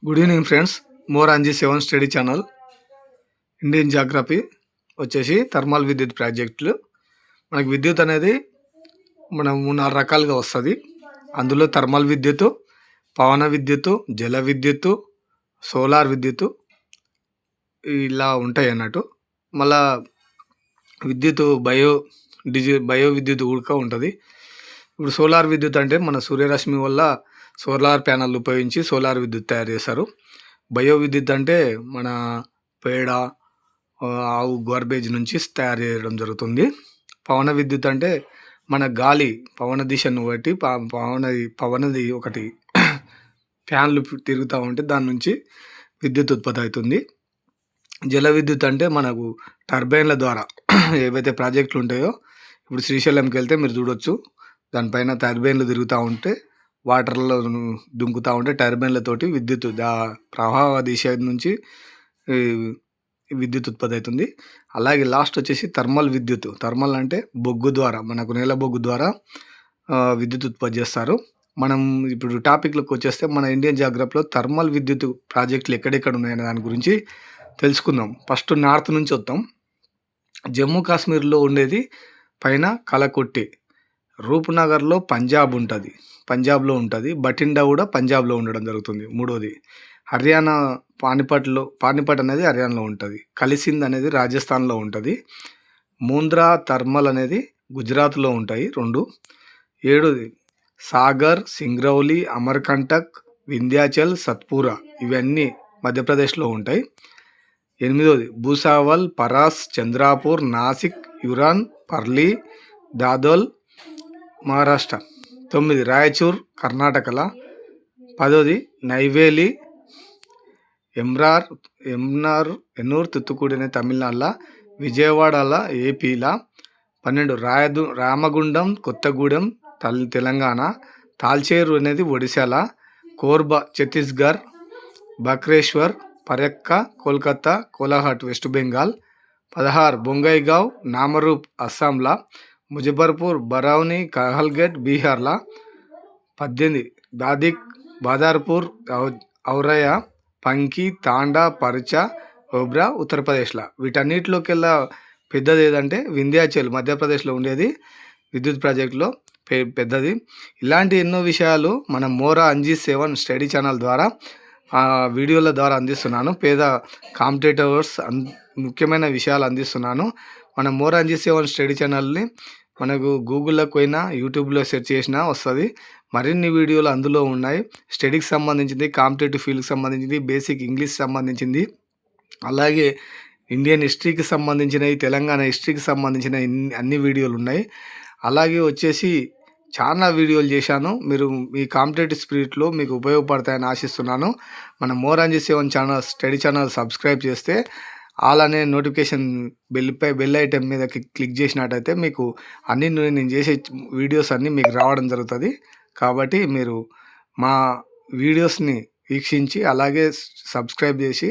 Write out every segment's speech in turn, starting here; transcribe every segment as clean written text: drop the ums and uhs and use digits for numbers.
Good evening friends. More Anji 7 study channel. Indian geography వచ్చేసి thermal విద్యుత్ ప్రాజెక్టులు. మనకి విద్యుత్ అనేది మనం 3-4 రకాలుగా వస్తుంది. అందులో థర్మల్ విద్యుత్, పవన విద్యుత్, జల విద్యుత్, సోలార్ విద్యుత్ ఇలా ఉంటాయి అన్నట్టు. మళ్ళా విద్యుత్ బయో విద్యుత్ కూడా ఉంటుంది. ఇప్పుడు సోలార్ విద్యుత్ అంటే మన సూర్యరశ్మి వల్ల సోలార్ ప్యానల్ ఉపయోగించి సోలార్ విద్యుత్ తయారు చేస్తారు. బయో విద్యుత్ అంటే మన పేడ, ఆవు గార్బేజ్ నుంచి తయారు చేయడం జరుగుతుంది. పవన విద్యుత్ అంటే మన గాలి పవన దిశను బట్టి పవనది ఒకటి ఫ్యాన్లు తిరుగుతూ ఉంటే దాని నుంచి విద్యుత్ ఉత్పత్తి అవుతుంది. జల విద్యుత్ అంటే మనకు టర్బైన్ల ద్వారా ఏవైతే ప్రాజెక్టులు ఉంటాయో, ఇప్పుడు శ్రీశైలంకి వెళ్తే మీరు చూడొచ్చు, దానిపైన టర్బైన్లు తిరుగుతూ ఉంటే వాటర్లో దుంకుతూ ఉంటే టర్బైన్లతోటి విద్యుత్ ప్రవాహ దిశ నుంచి విద్యుత్ ఉత్పత్తి అవుతుంది. అలాగే లాస్ట్ వచ్చేసి థర్మల్ విద్యుత్. థర్మల్ అంటే బొగ్గు ద్వారా, మనకు నేల బొగ్గు ద్వారా విద్యుత్ ఉత్పత్తి చేస్తారు. మనం ఇప్పుడు టాపిక్లోకి వచ్చేస్తే మన ఇండియన్ జాగ్రఫీలో థర్మల్ విద్యుత్ ప్రాజెక్టులు ఎక్కడెక్కడ ఉన్నాయనే దాని గురించి తెలుసుకుందాం. ఫస్ట్ నార్త్ నుంచి వద్దాం. జమ్మూ కాశ్మీర్లో ఉండేది పైన కలకొట్టి, రూప్నగర్లో పంజాబ్లో ఉంటుంది. బఠిండా కూడా పంజాబ్లో ఉండడం జరుగుతుంది. మూడోది హర్యానా పానిపట్ అనేది హర్యానాలో ఉంటుంది. కలిసింద్ అనేది రాజస్థాన్లో ఉంటుంది. ముంద్రా థర్మల్ అనేది గుజరాత్లో ఉంటాయి 2. 7ది సాగర్, సింగ్రౌలి, అమర్కంటక్, వింధ్యాచల్, సత్పురా ఇవన్నీ మధ్యప్రదేశ్లో ఉంటాయి. 8ది భూసావల్, పరాస్, చంద్రాపూర్, నాసిక్, యురాన్, పర్లీ, దాదోల్ మహారాష్ట్ర. 9 రాయచూర్ కర్ణాటకల. 10ది నైవేలి, ఎన్నూర్ తుత్తుకూడి అనే తమిళనాడులో, విజయవాడల ఏపీలా. 12 రామగుండం కొత్తగూడెం తెలంగాణ, తాల్చేరు అనేది ఒడిశాల, కోర్బా ఛత్తీస్గఢ్, బక్రేశ్వర్ పరెక్క కోల్కతా, కోలాహట్ వెస్ట్ బెంగాల్. 16 బొంగైగావ్ నామరూప్ అస్సాంలా, ముజఫర్పూర్ బరౌని కహల్గేట్ బీహార్లా. 18 బాదార్పూర్ ఔరయా, పంకి, తాండా, పర్చా, ఓబ్రా ఉత్తరప్రదేశ్లో. వీటన్నిటిలోకెల్లా పెద్దది ఏదంటే వింధ్యాచల్ మధ్యప్రదేశ్లో ఉండేది విద్యుత్ ప్రాజెక్టులో పెద్దది. ఇలాంటి ఎన్నో విషయాలు మన మోరా అంజీ 7 స్టడీ ఛానల్ ద్వారా వీడియోల ద్వారా అందిస్తున్నాను. పేద కాంపిటేటర్స్ ముఖ్యమైన విషయాలు అందిస్తున్నాను. మన మోరా అంజీ 7 స్టడీ ఛానల్ని మనకు గూగుల్లోకి పోయినా, యూట్యూబ్లో సెర్చ్ చేసినా వస్తుంది. మరిన్ని వీడియోలు అందులో ఉన్నాయి. స్టడీకి సంబంధించింది, కాంపిటేటివ్ ఫీల్డ్కి సంబంధించింది, బేసిక్ ఇంగ్లీష్ సంబంధించింది, అలాగే ఇండియన్ హిస్టరీకి సంబంధించినవి, తెలంగాణ హిస్టరీకి సంబంధించిన అన్ని వీడియోలు ఉన్నాయి. అలాగే వచ్చేసి చాలా వీడియోలు చేశాను. మీరు మీ కాంపిటేటివ్ స్పిరిట్లో మీకు ఉపయోగపడతాయని ఆశిస్తున్నాను. మన more Anji 7 study channel subscribe చేస్తే ఆల్ అనే నోటిఫికేషన్ బెల్ ఐటెం మీద క్లిక్ చేసినట్టయితే మీకు నేను చేసే వీడియోస్ అన్నీ మీకు రావడం జరుగుతుంది. కాబట్టి మీరు మా వీడియోస్ని వీక్షించి అలాగే సబ్స్క్రైబ్ చేసి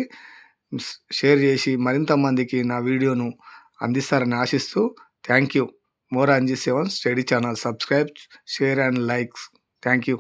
షేర్ చేసి మరింత మందికి నా వీడియోను అందిస్తారని ఆశిస్తూ thank you. More Anji 7 study channel subscribe, share and likes. Thank you.